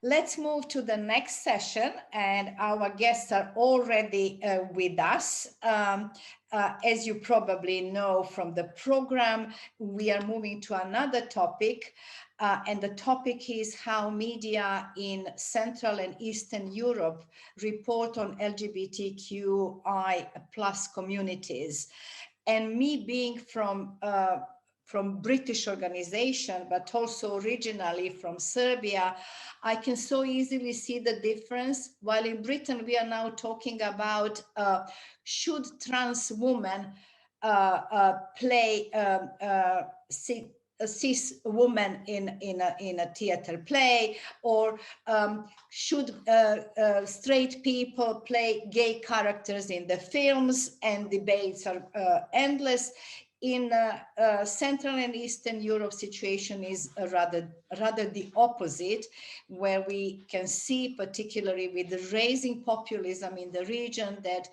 let's move to the next session, and our guests are already with us. As you probably know from the program, we are moving to another topic, and the topic is how media in Central and Eastern Europe report on LGBTQI plus communities. And me being from British organization, but also originally from Serbia, I can so easily see the difference. While in Britain, we are now talking about should trans women play a cis woman in a theater play, or should straight people play gay characters in the films, and debates are endless. In Central and Eastern Europe, situation is rather the opposite, where we can see, particularly with the rising populism in the region, that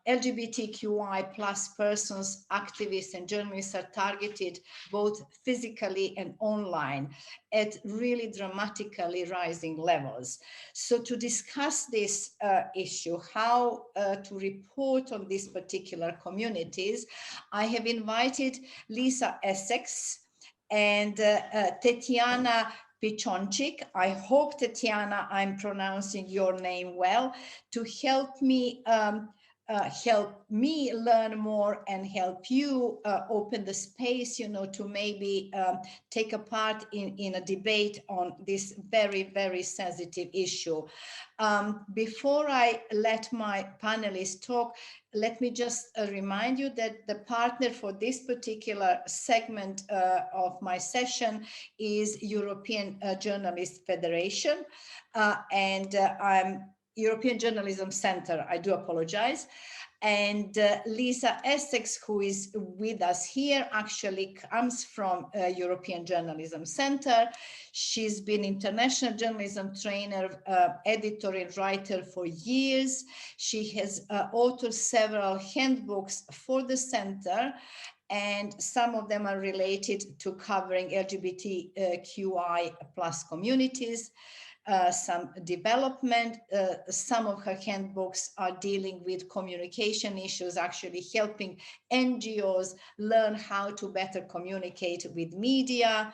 LGBTQI plus persons, activists and journalists are targeted both physically and online at really dramatically rising levels. So to discuss this issue, how to report on these particular communities, I have invited Lisa Essex and Tetiana Pechonchyk. I hope, Tetiana, I'm pronouncing your name well, to help me learn more and help you open the space, to maybe take a part in a debate on this very, very sensitive issue. Before I let my panelists talk, let me just remind you that the partner for this particular segment of my session is European Journalists Federation, and I'm European Journalism Center, I do apologize. And Lisa Essex, who is with us here, actually comes from European Journalism Center. She's been international journalism trainer, editor and writer for years. She has authored several handbooks for the center, and some of them are related to covering LGBTQI plus communities. Some development, some of her handbooks are dealing with communication issues, actually helping NGOs learn how to better communicate with media.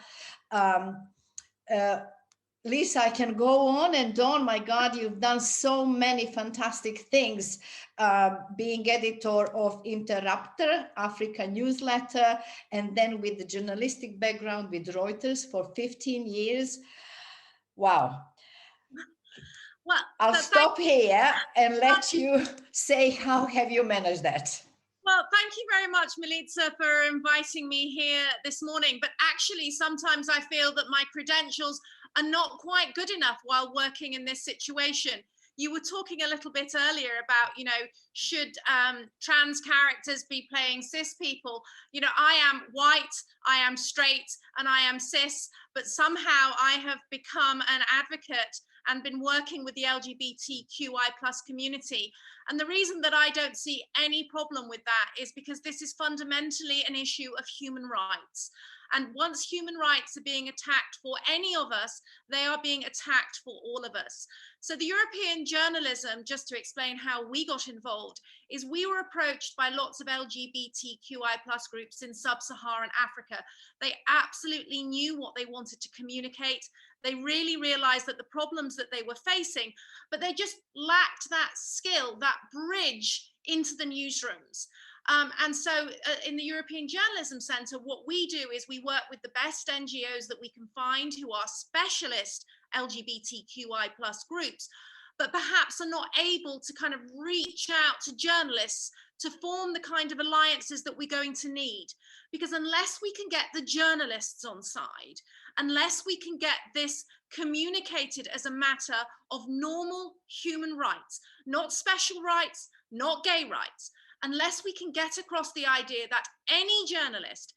Lisa, I can go on and on. My God, you've done so many fantastic things. Being editor of Interrupter, Africa newsletter, and then with the journalistic background with Reuters for 15 years. Wow. Well, I'll stop here and let you say, how have you managed that? Well, thank you very much, Milica, for inviting me here this morning. But actually, sometimes I feel that my credentials are not quite good enough while working in this situation. You were talking a little bit earlier about, should trans characters be playing cis people? I am white, I am straight, and I am cis, but somehow I have become an advocate and been working with the LGBTQI plus community. And the reason that I don't see any problem with that is because this is fundamentally an issue of human rights. And once human rights are being attacked for any of us, they are being attacked for all of us. So the European journalism, just to explain how we got involved, is we were approached by lots of LGBTQI plus groups in sub-Saharan Africa. They absolutely knew what they wanted to communicate. They really realized that the problems that they were facing, but they just lacked that skill, that bridge into the newsrooms. And so in the European Journalism Centre, what we do is we work with the best NGOs that we can find who are specialist LGBTQI plus groups, but perhaps are not able to kind of reach out to journalists to form the kind of alliances that we're going to need. Because unless we can get the journalists on side, unless we can get this communicated as a matter of normal human rights, not special rights, not gay rights, unless we can get across the idea that any journalist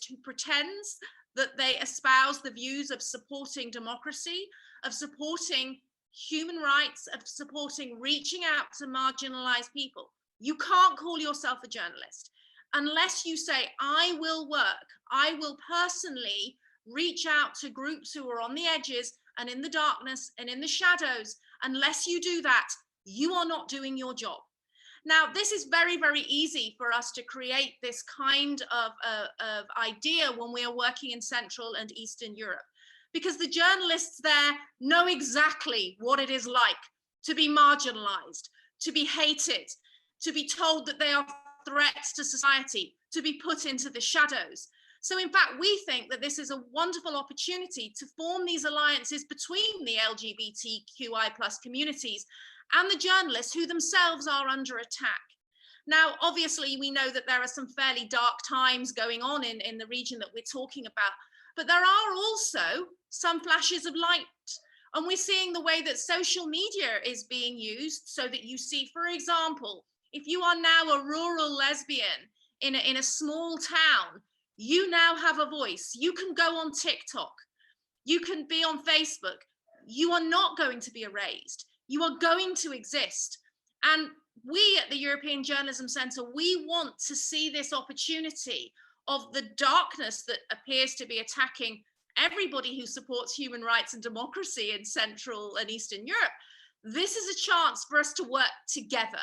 who pretends that they espouse the views of supporting democracy, of supporting human rights, of supporting reaching out to marginalized people, you can't call yourself a journalist unless you say, I will work, I will personally reach out to groups who are on the edges and in the darkness and in the shadows. Unless you do that, you are not doing your job. Now, this is very, very easy for us to create this kind of idea when we are working in Central and Eastern Europe, because the journalists there know exactly what it is like to be marginalized, to be hated, to be told that they are threats to society, to be put into the shadows. So in fact, we think that this is a wonderful opportunity to form these alliances between the LGBTQI plus communities and the journalists who themselves are under attack. Now, obviously, we know that there are some fairly dark times going on in the region that we're talking about, but there are also some flashes of light. And we're seeing the way that social media is being used so that you see, for example, if you are now a rural lesbian in a small town, you now have a voice. You can go on TikTok. You can be on Facebook. You are not going to be erased. You are going to exist. And we at the European Journalism Centre, we want to see this opportunity of the darkness that appears to be attacking everybody who supports human rights and democracy in Central and Eastern Europe. This is a chance for us to work together.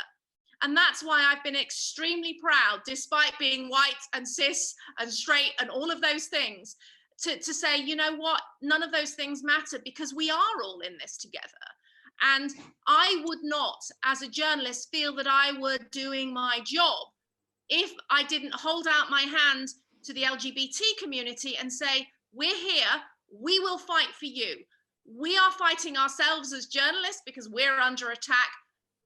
And that's why I've been extremely proud, despite being white and cis and straight and all of those things, to say, you know what, none of those things matter, because we are all in this together. And I would not, as a journalist, feel that I were doing my job if I didn't hold out my hand to the LGBT community and say, we're here, we will fight for you. We are fighting ourselves as journalists because we're under attack,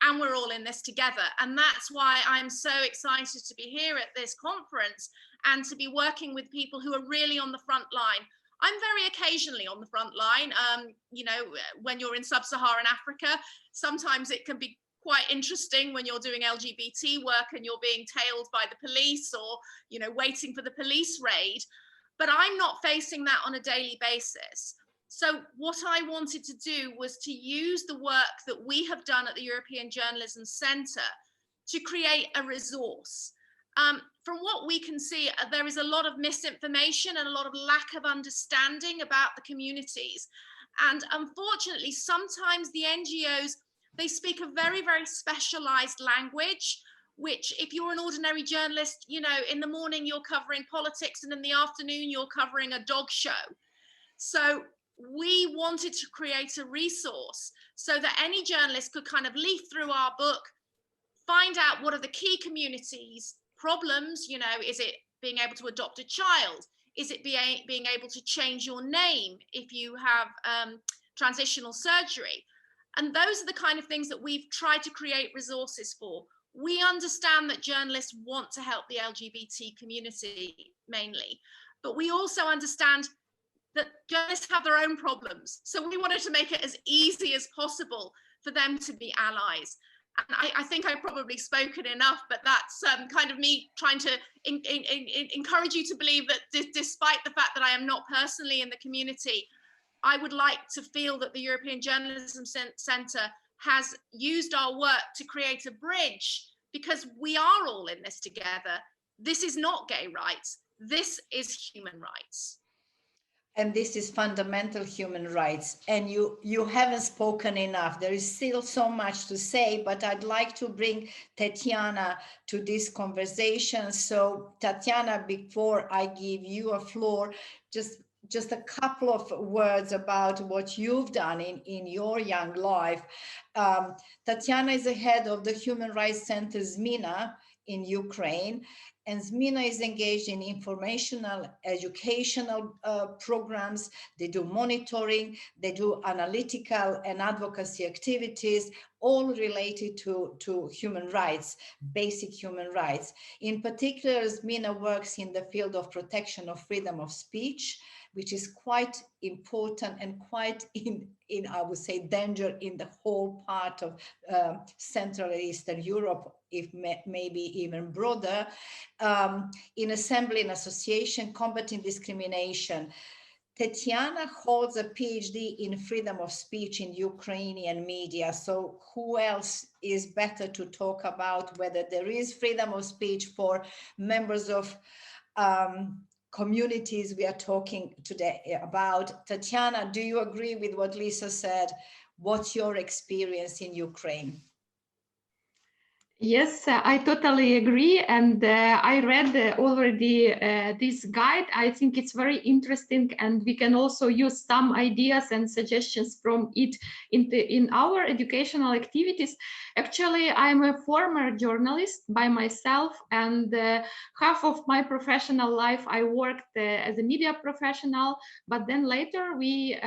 and we're all in this together. And that's why I'm so excited to be here at this conference and to be working with people who are really on the front line. I'm very occasionally on the front line. You know, when you're in sub-Saharan Africa, sometimes it can be quite interesting when you're doing LGBT work and you're being tailed by the police, or, you know, waiting for the police raid. But I'm not facing that on a daily basis. So what I wanted to do was to use the work that we have done at the European Journalism Centre to create a resource. From what we can see, there is a lot of misinformation and a lot of lack of understanding about the communities. And unfortunately, sometimes the NGOs, they speak a very, very specialized language, which if you're an ordinary journalist, you know, in the morning you're covering politics and in the afternoon you're covering a dog show. So we wanted to create a resource so that any journalist could kind of leaf through our book, find out what are the key communities problems. You know, is it being able to adopt a child? Is it being able to change your name if you have transitional surgery? And those are the kind of things that we've tried to create resources for. We understand that journalists want to help the LGBT community mainly, but we also understand that journalists have their own problems. So we wanted to make it as easy as possible for them to be allies. And I think I've probably spoken enough, but that's kind of me trying to encourage you to believe that despite the fact that I am not personally in the community, I would like to feel that the European Journalism Centre has used our work to create a bridge, because we are all in this together. This is not gay rights. This is human rights. And this is fundamental human rights. And you haven't spoken enough. There is still so much to say, but I'd like to bring Tetiana to this conversation. So Tetiana, before I give you a floor, just a couple of words about what you've done in your young life. Tetiana is the head of the Human Rights Center ZMINA in Ukraine. And ZMINA is engaged in informational, educational programs. They do monitoring, they do analytical and advocacy activities, all related to human rights, basic human rights. In particular, ZMINA works in the field of protection of freedom of speech, which is quite important and quite in I would say, danger in the whole part of Central and Eastern Europe, if maybe even broader, in assembly and association combating discrimination. Tetiana holds a PhD in freedom of speech in Ukrainian media. So who else is better to talk about whether there is freedom of speech for members of communities we are talking today about. Tetiana, do you agree with what Lisa said? What's your experience in Ukraine? Yes, I totally agree. And I read already this guide. I think it's very interesting, and we can also use some ideas and suggestions from it in our educational activities. Actually, I'm a former journalist by myself, and half of my professional life I worked as a media professional, but then later we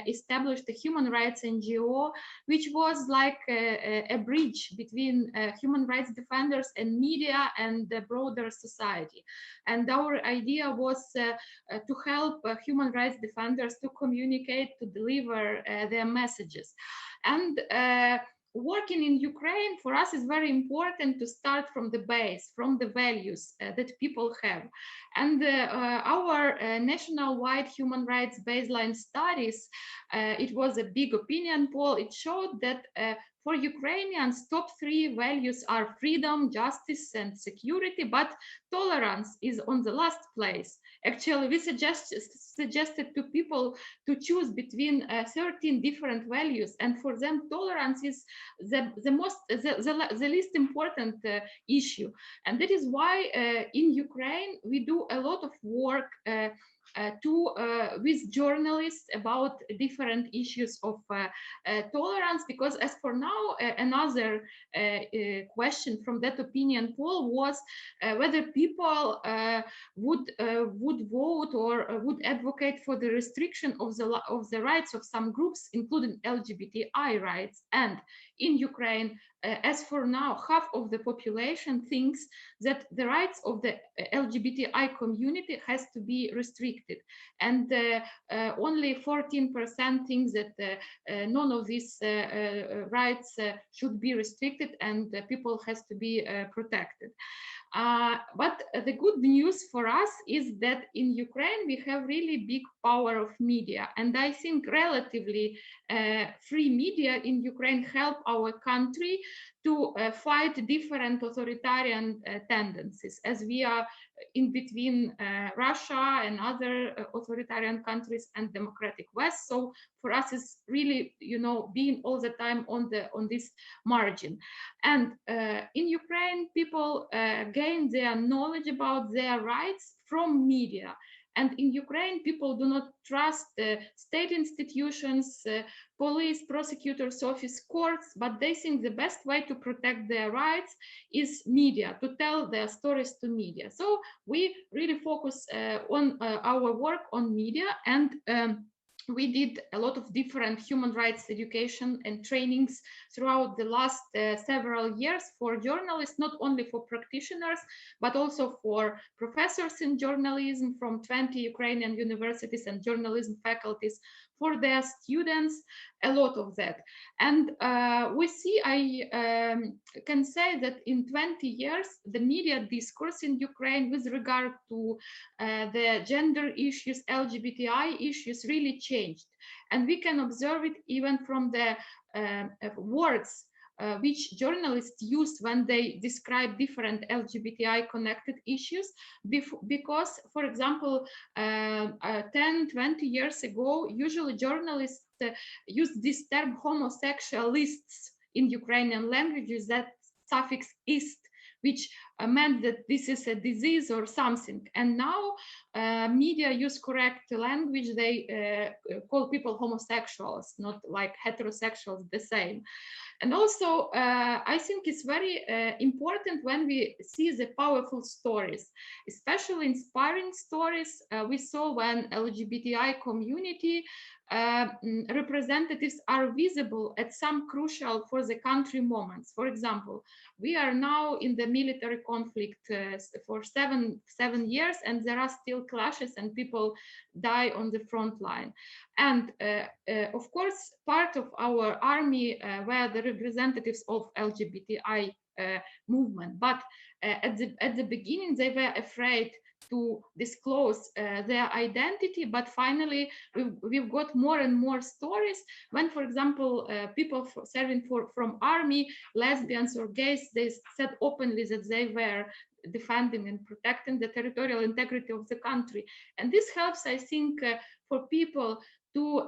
established a human rights NGO, which was like a bridge between human rights defenders and media and the broader society. And our idea was to help human rights defenders to communicate, to deliver their messages. And working in Ukraine for us is very important to start from the base, from the values that people have. And our national-wide human rights baseline studies, it was a big opinion poll. It showed that for Ukrainians, top 3 values are freedom, justice, and security, but tolerance is on the last place. Actually, we suggested to people to choose between 13 different values, and for them, tolerance is the least important issue. And that is why in Ukraine we do a lot of work with journalists about different issues of tolerance, because as for now, another question from that opinion poll was whether people would vote or would advocate for the restriction of the rights of some groups, including LGBTI rights. And in Ukraine, as for now, half of the population thinks that the rights of the LGBTI community has to be restricted, and only 14% think that none of these rights should be restricted, and people has to be protected. But the good news for us is that in Ukraine we have really big power of media, and I think relatively free media in Ukraine help our country to fight different authoritarian tendencies, as we are in between Russia and other authoritarian countries and democratic West. So for us, it's really, being all the time on this margin. And in Ukraine, people gain their knowledge about their rights from media. And in Ukraine, people do not trust state institutions, police, prosecutors' office, courts, but they think the best way to protect their rights is media, to tell their stories to media. So we really focus on our work on media, and we did a lot of different human rights education and trainings throughout the last several years for journalists, not only for practitioners, but also for professors in journalism from 20 Ukrainian universities and journalism faculties, for their students, a lot of that. And we see, I can say that in 20 years, the media discourse in Ukraine with regard to the gender issues, LGBTI issues really changed. And we can observe it even from the words which journalists use when they describe different LGBTI connected issues, because, for example, 10, 20 years ago, usually journalists used this term homosexualists in Ukrainian languages, that suffix ist, which meant that this is a disease or something. And now media use correct language. They call people homosexuals, not like heterosexuals, the same. And also, I think it's very important when we see the powerful stories, especially inspiring stories we saw when LGBTI community representatives are visible at some crucial for the country moments. For example, we are now in the military conflict for seven years, and there are still clashes and people die on the front line. And of course, part of our army were the representatives of LGBTI movement, but at the beginning they were afraid to disclose their identity, but finally we've got more and more stories when, for example, people serving from army, lesbians or gays, they said openly that they were defending and protecting the territorial integrity of the country. And this helps, I think, for people to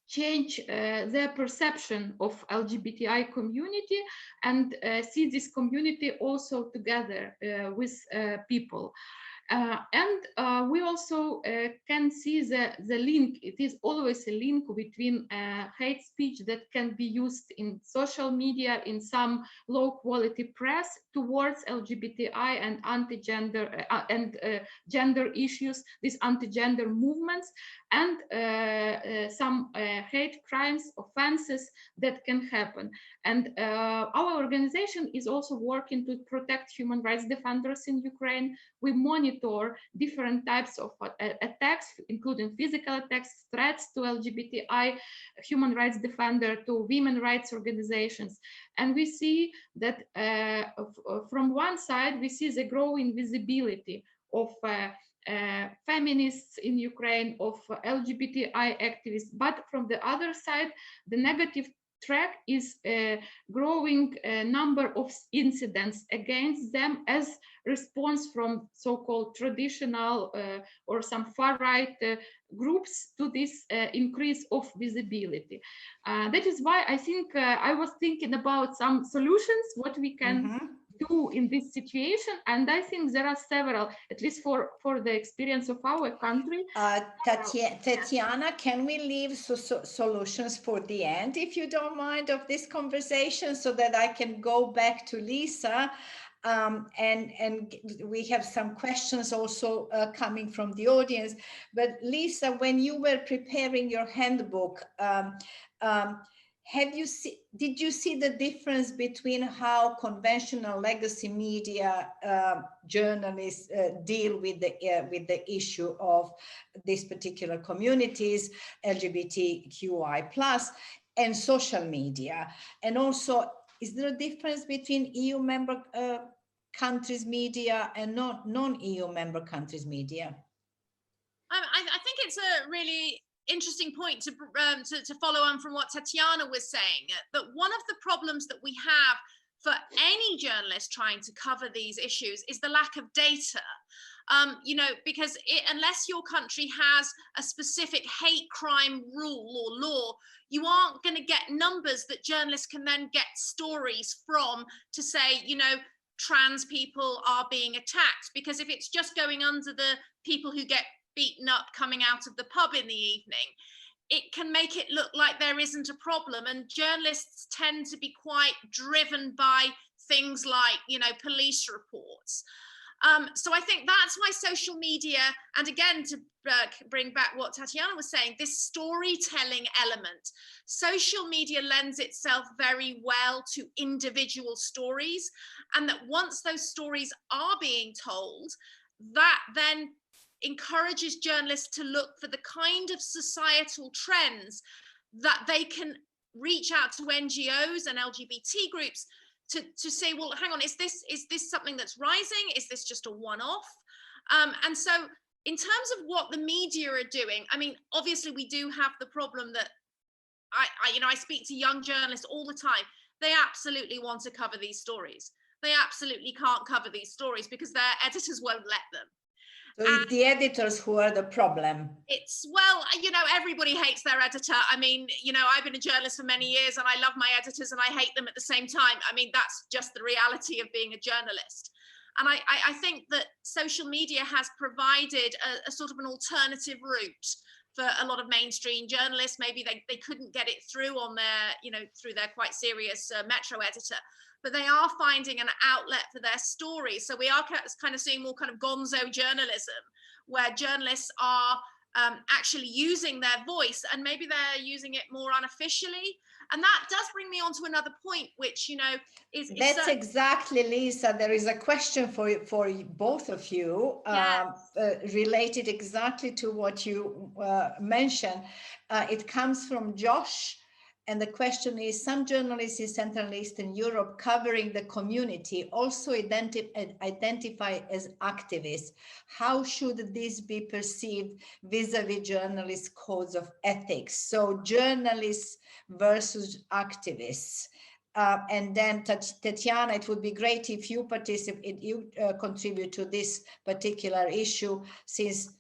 change their perception of LGBTI community and see this community also together with people. We also can see the link. It is always a link between hate speech that can be used in social media, in some low quality press towards LGBTI and anti-gender and gender issues, these anti-gender movements, and some hate crimes, offenses that can happen. And our organization is also working to protect human rights defenders in Ukraine. We monitor different types of attacks, including physical attacks, threats to LGBTI human rights defender, to women rights organizations. And we see that from one side, we see the growing visibility of feminists in Ukraine, of LGBTI activists, but from the other side, the negative track is a growing number of incidents against them as response from so-called traditional or some far-right groups to this increase of visibility. That is why I think I was thinking about some solutions, what we can do in this situation, and I think there are several, at least for the experience of our country. Tetiana, can we leave solutions for the end, if you don't mind, of this conversation, so that I can go back to Lisa? And we have some questions also coming from the audience. But Lisa, when you were preparing your handbook, did you see the difference between how conventional legacy media journalists deal with the issue of these particular communities, LGBTQI+, and social media? And also, is there a difference between EU member countries' media and non-EU member countries' media? I think it's a really interesting point to follow on from what Tetiana was saying, that one of the problems that we have for any journalist trying to cover these issues is the lack of data. You know, because unless your country has a specific hate crime rule or law, you aren't going to get numbers that journalists can then get stories from to say, you know, trans people are being attacked. Because if it's just going under the people who get beaten up coming out of the pub in the evening, it can make it look like there isn't a problem. And journalists tend to be quite driven by things like, you know, police reports. So I think that's why social media, and again, to bring back what Tetiana was saying, this storytelling element, social media lends itself very well to individual stories, and that once those stories are being told, that then encourages journalists to look for the kind of societal trends that they can reach out to NGOs and LGBT groups to say, well, hang on, is this something that's rising? Is this just a one-off? And so in terms of what the media are doing, I mean, obviously we do have the problem that I speak to young journalists all the time. They absolutely want to cover these stories. They absolutely can't cover these stories because their editors won't let them. So it's the editors who are the problem. It's, well, you know, everybody hates their editor. I mean, you know, I've been a journalist for many years and I love my editors and I hate them at the same time. I mean, that's just the reality of being a journalist. And I think that social media has provided a sort of an alternative route for a lot of mainstream journalists. Maybe they couldn't get it through on their, you know, through their quite serious Metro editor, but they are finding an outlet for their stories. So we are kind of seeing more kind of gonzo journalism, where journalists are actually using their voice, and maybe they're using it more unofficially. And that does bring me on to another point, which, you know, is that's exactly, Lisa. There is a question for both of you, yes. Related exactly to what you mentioned. It comes from Josh. And the question is, some journalists in Central and Eastern Europe covering the community also identify as activists. How should this be perceived vis-a-vis journalists' codes of ethics? So journalists versus activists. and then Tetiana, it would be great if you contribute to this particular issue, since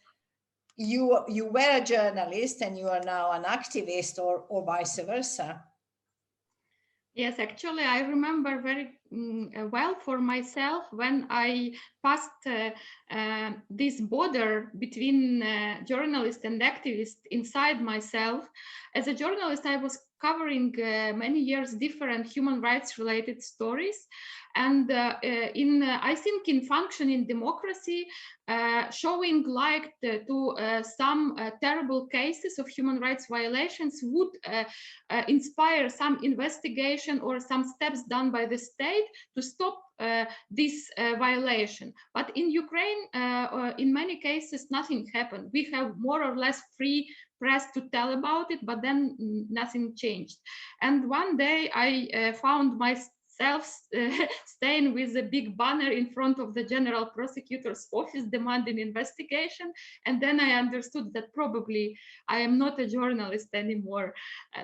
you were a journalist and you are now an activist, or vice versa. Yes, actually, I remember very well for myself when I passed this border between journalist and activist inside myself. As a journalist, I was covering many years different human rights related stories. And I think in functioning democracy, showing light to some terrible cases of human rights violations would inspire some investigation or some steps done by the state to stop this violation. But in Ukraine, in many cases, nothing happened. We have more or less free press to tell about it, but then nothing changed. And one day I found myself staying with a big banner in front of the general prosecutor's office demanding investigation. And then I understood that probably I am not a journalist anymore.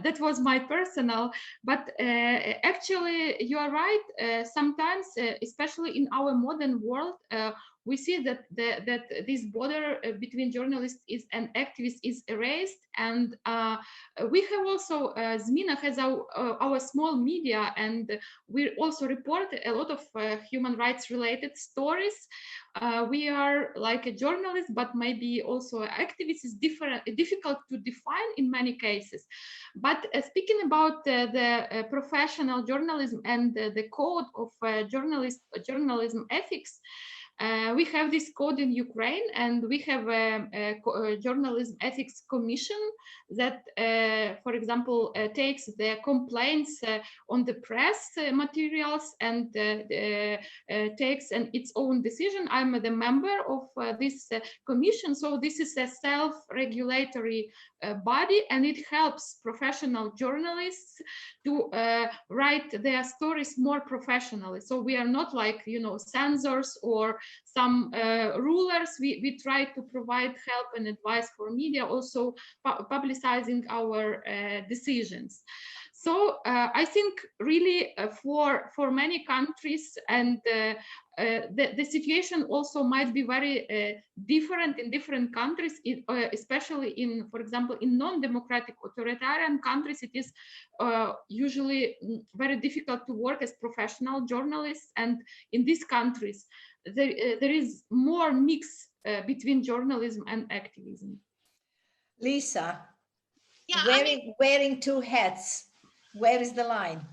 That was my personal, but actually you are right. Sometimes, especially in our modern world, we see that this border between journalists and activists is erased, and we have also ZMINA has our small media, and we also report a lot of human rights related stories. We are like a journalist, but maybe also activist is difficult to define in many cases. But speaking about the professional journalism and the code of journalism ethics, we have this code in Ukraine, and we have a journalism ethics commission that, for example, takes the complaints on the press materials and takes its own decision. I'm the member of this commission, so this is a self-regulatory body, and it helps professional journalists to write their stories more professionally. So we are not like, censors or some rulers. We try to provide help and advice for media, also publicizing our decisions. So I think really for many countries, and the situation also might be very different in different countries, especially in, for example, in non-democratic authoritarian countries. It is usually very difficult to work as professional journalists, and in these countries there is more mix between journalism and activism. Lisa, yeah, wearing two hats, where is the line?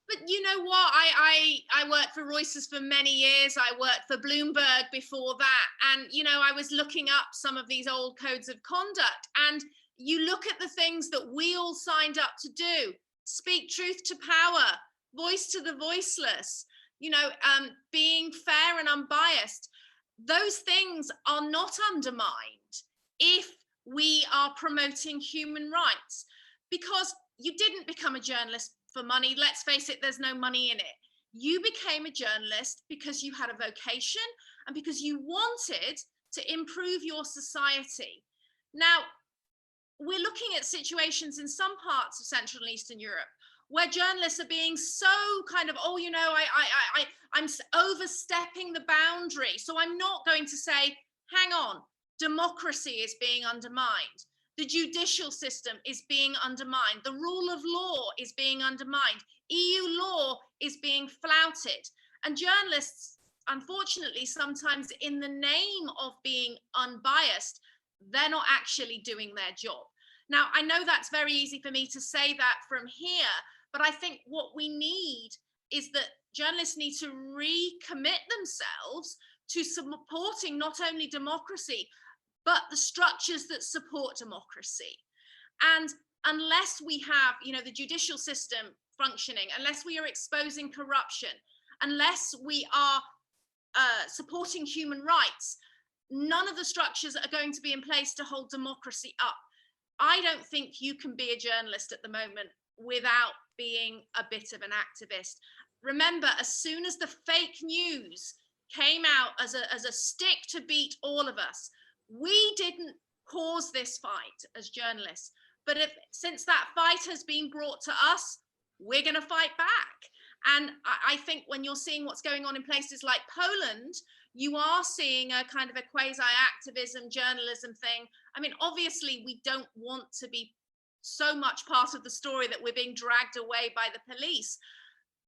But you know what? I worked for Reuters for many years. I worked for Bloomberg before that. And, I was looking up some of these old codes of conduct. And you look at the things that we all signed up to do: speak truth to power, voice to the voiceless, being fair and unbiased. Those things are not undermined if we are promoting human rights, because you didn't become a journalist for money. Let's face it, there's no money in it. You became a journalist because you had a vocation and because you wanted to improve your society. Now, we're looking at situations in some parts of Central and Eastern Europe where journalists are being so kind of, I'm overstepping the boundary. So I'm not going to say, hang on, democracy is being undermined. The judicial system is being undermined. The rule of law is being undermined. EU law is being flouted. And journalists, unfortunately, sometimes in the name of being unbiased, they're not actually doing their job. Now, I know that's very easy for me to say that from here, but I think what we need is that journalists need to recommit themselves to supporting not only democracy, but the structures that support democracy. And unless we have, the judicial system functioning, unless we are exposing corruption, unless we are supporting human rights, none of the structures are going to be in place to hold democracy up. I don't think you can be a journalist at the moment without being a bit of an activist. Remember, as soon as the fake news came out as a stick to beat all of us, we didn't cause this fight as journalists, but since that fight has been brought to us, we're going to fight back. And I think when you're seeing what's going on in places like Poland, you are seeing a kind of a quasi-activism journalism thing. I mean, obviously, we don't want to be so much part of the story that we're being dragged away by the police.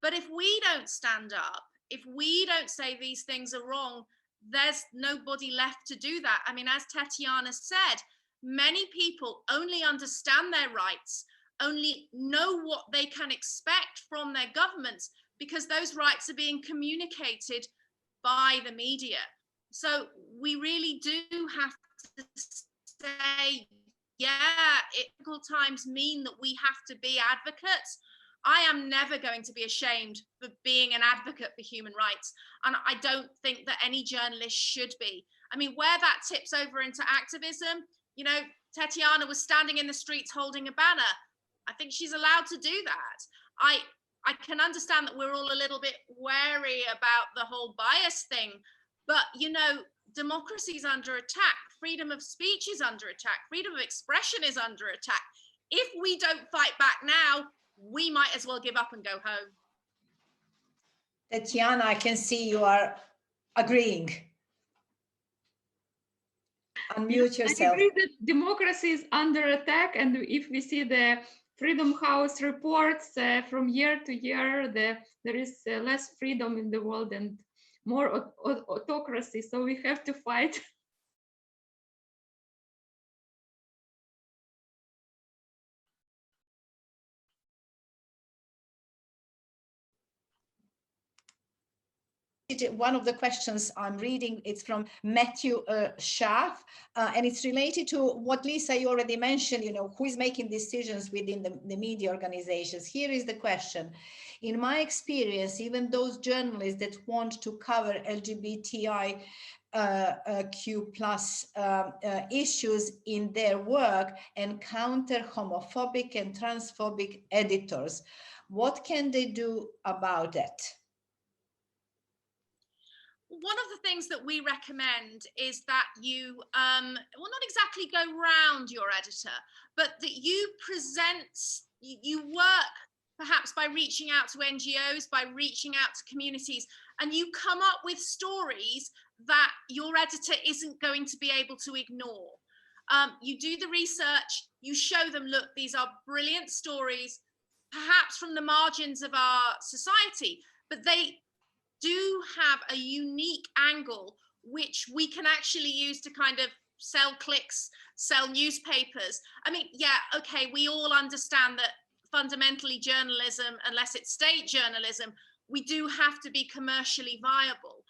But if we don't stand up, if we don't say these things are wrong, there's nobody left to do that. I mean, as Tetiana said, many people only understand their rights, only know what they can expect from their governments because those rights are being communicated by the media. So we really do have to say, yeah, difficult times mean that we have to be advocates. I am never going to be ashamed for being an advocate for human rights. And I don't think that any journalist should be. I mean, where that tips over into activism, you know, Tetiana was standing in the streets holding a banner. I think she's allowed to do that. I can understand that we're all a little bit wary about the whole bias thing, but you know, democracy is under attack. Freedom of speech is under attack. Freedom of expression is under attack. If we don't fight back now, we might as well give up and go home. Tetiana, I can see you are agreeing. Unmute yourself. I agree that democracy is under attack, and if we see the Freedom House reports from year to year, there is less freedom in the world and more autocracy, so we have to fight. One of the questions I'm reading, it's from Matthew Schaff, and it's related to what Lisa, you already mentioned, you know, who is making decisions within the media organizations. Here is the question. In my experience, even those journalists that want to cover LGBTI Q plus issues in their work encounter homophobic and transphobic editors. What can they do about it? One of the things that we recommend is that you, well, not exactly go round your editor, but that you present, you work perhaps by reaching out to NGOs, by reaching out to communities, and you come up with stories that your editor isn't going to be able to ignore. You do the research, you show them, look, these are brilliant stories, perhaps from the margins of our society, but they do have a unique angle which we can actually use to kind of sell clicks, sell newspapers. I mean, yeah, okay, we all understand that fundamentally journalism, unless it's state journalism, we do have to be commercially viable.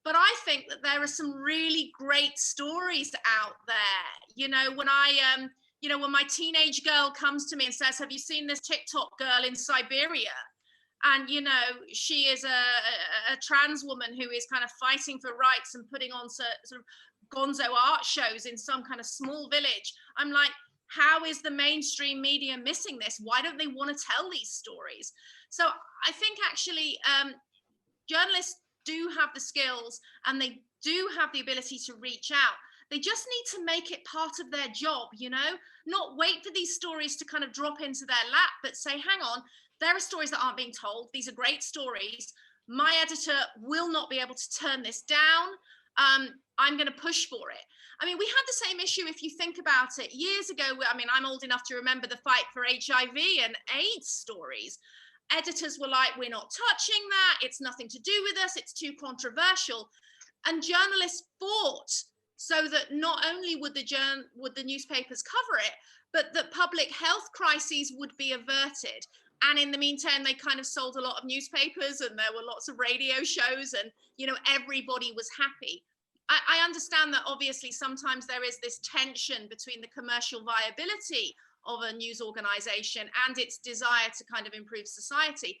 But I think that there are some really great stories out there. You know, when when my teenage girl comes to me and says, have you seen this TikTok girl in Siberia? And, you know, she is a trans woman who is kind of fighting for rights and putting on sort of gonzo art shows in some kind of small village. I'm like, how is the mainstream media missing this? Why don't they want to tell these stories? So I think actually journalists do have the skills and they do have the ability to reach out. They just need to make it part of their job, you know, not wait for these stories to kind of drop into their lap, but say, hang on, there are stories that aren't being told. These are great stories. My editor will not be able to turn this down. I'm going to push for it. I mean, we had the same issue if you think about it years ago. I mean, I'm old enough to remember the fight for HIV and AIDS stories. Editors were like, we're not touching that. It's nothing to do with us. It's too controversial. And journalists fought so that not only would the newspapers cover it, but that public health crises would be averted. And in the meantime, they kind of sold a lot of newspapers and there were lots of radio shows and, you know, everybody was happy. I understand that obviously sometimes there is this tension between the commercial viability of a news organization and its desire to kind of improve society.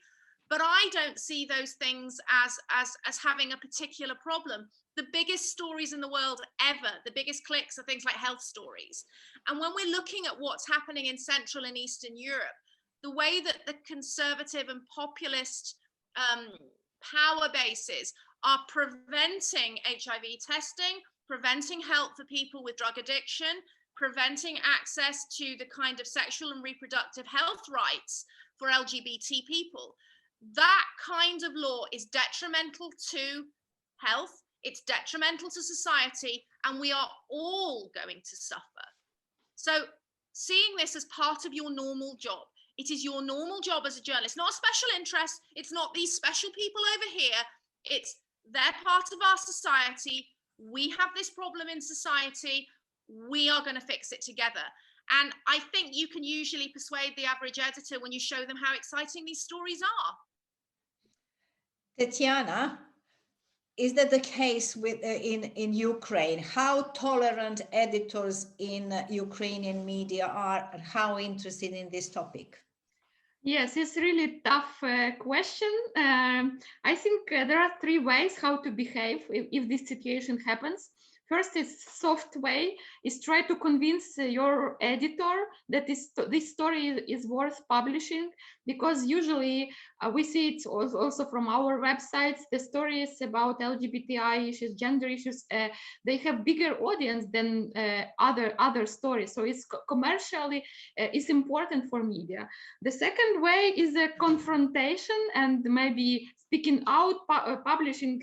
But I don't see those things as having a particular problem. The biggest stories in the world ever, the biggest clicks are things like health stories. And when we're looking at what's happening in Central and Eastern Europe, the way that the conservative and populist power bases are preventing HIV testing, preventing help for people with drug addiction, preventing access to the kind of sexual and reproductive health rights for LGBT people. That kind of law is detrimental to health, it's detrimental to society, and we are all going to suffer. So seeing this as part of your normal job, it is your normal job as a journalist, not a special interest. It's not these special people over here. It's they're part of our society. We have this problem in society. We are going to fix it together. And I think you can usually persuade the average editor when you show them how exciting these stories are. Tetiana, is that the case with in Ukraine? How tolerant editors in Ukrainian media are, and how interested in this topic? Yes, it's really tough question. I think there are three ways how to behave if this situation happens. First is soft way, is try to convince your editor that this story is worth publishing, because usually we see it also from our websites, the stories about LGBTI issues, gender issues, they have bigger audience than other stories. So it's commercially, it's important for media. The second way is a confrontation and maybe speaking out, publishing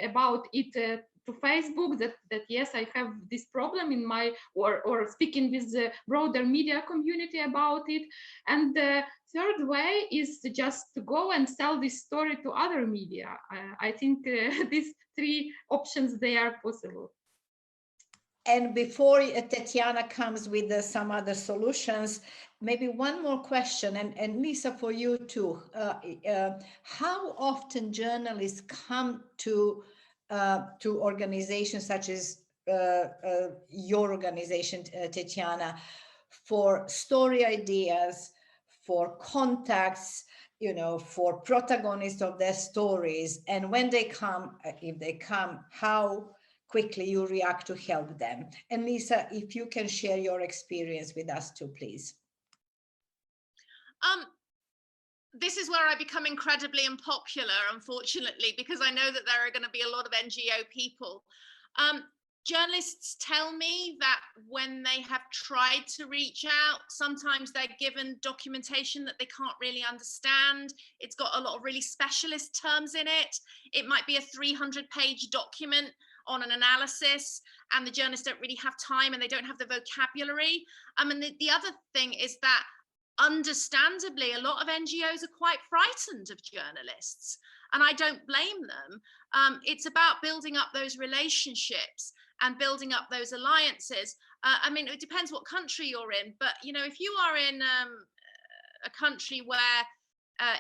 about it to Facebook that yes, I have this problem in my, or speaking with the broader media community about it. And the third way is just to go and sell this story to other media. I think these three options, they are possible. And before Tetiana comes with some other solutions, maybe one more question, and Lisa, for you too. How often journalists come to organizations such as your organization, Tetiana, for story ideas, for contacts, you know, for protagonists of their stories? And when they come, if they come, how quickly you react to help them? And Lisa, if you can share your experience with us too, please. This is where I become incredibly unpopular, unfortunately, because I know that there are going to be a lot of NGO people. Journalists tell me that when they have tried to reach out, sometimes they're given documentation that they can't really understand. It's got a lot of really specialist terms in it. It might be a 300-page document on an analysis, and the journalists don't really have time and they don't have the vocabulary. And the other thing is that understandably, a lot of NGOs are quite frightened of journalists, and I don't blame them. It's about building up those relationships and building up those alliances. I mean, it depends what country you're in, but you know, if you are in a country where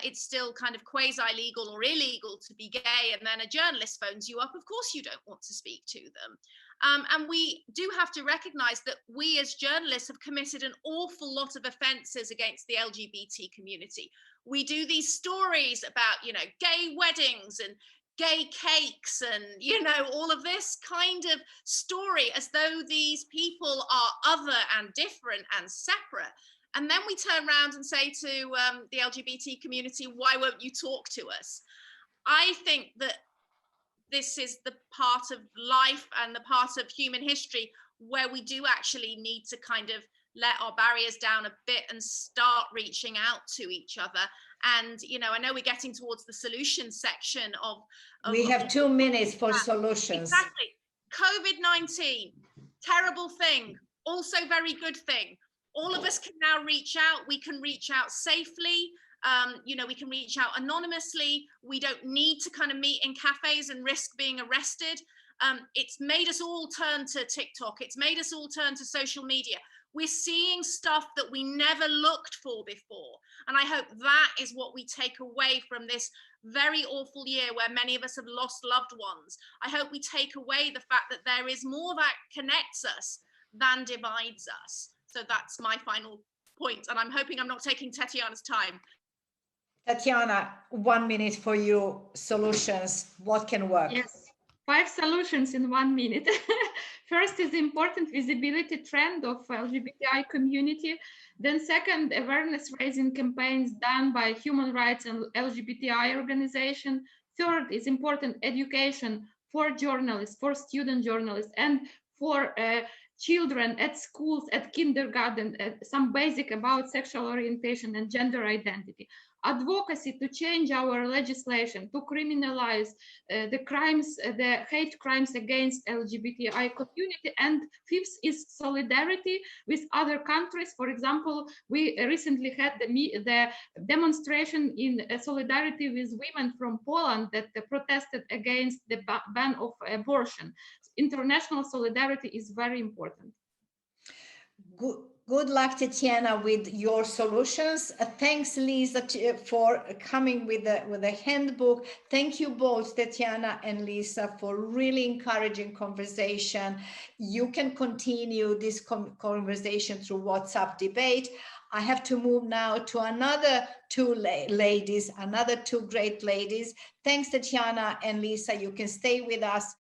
it's still kind of quasi-legal or illegal to be gay, and then a journalist phones you up, of course you don't want to speak to them. And we do have to recognize that we as journalists have committed an awful lot of offenses against the LGBT community. We do these stories about, you know, gay weddings and gay cakes and, you know, all of this kind of story as though these people are other and different and separate. And then we turn around and say to the LGBT community, why won't you talk to us? I think that this is the part of life and the part of human history where we do actually need to kind of let our barriers down a bit and start reaching out to each other. And, you know, I know we're getting towards the solutions section of we have 2 minutes for solutions. Exactly. COVID-19, terrible thing, also very good thing. All of us can now reach out. We can reach out safely. You know, we can reach out anonymously. We don't need to kind of meet in cafes and risk being arrested. It's made us all turn to TikTok. It's made us all turn to social media. We're seeing stuff that we never looked for before. And I hope that is what we take away from this very awful year where many of us have lost loved ones. I hope we take away the fact that there is more that connects us than divides us. So that's my final point. And I'm hoping I'm not taking Tetiana's time. Tetiana, 1 minute for you. Solutions, what can work? Yes, 5 solutions in 1 minute. First is the important visibility trend of LGBTI community. Then second, awareness raising campaigns done by human rights and LGBTI organization. Third is important education for journalists, for student journalists, and for children at schools, at kindergarten, some basic about sexual orientation and gender identity. Advocacy to change our legislation, to criminalize the crimes, the hate crimes against LGBTI community. And fifth is solidarity with other countries. For example, we recently had the demonstration in solidarity with women from Poland that protested against the ban of abortion. International solidarity is very important. Good luck, Tetiana, with your solutions. Thanks, Lisa, for coming with the handbook. Thank you both, Tetiana and Lisa, for really encouraging conversation. You can continue this conversation through WhatsApp debate. I have to move now to another two ladies, another two great ladies. Thanks, Tetiana and Lisa. You can stay with us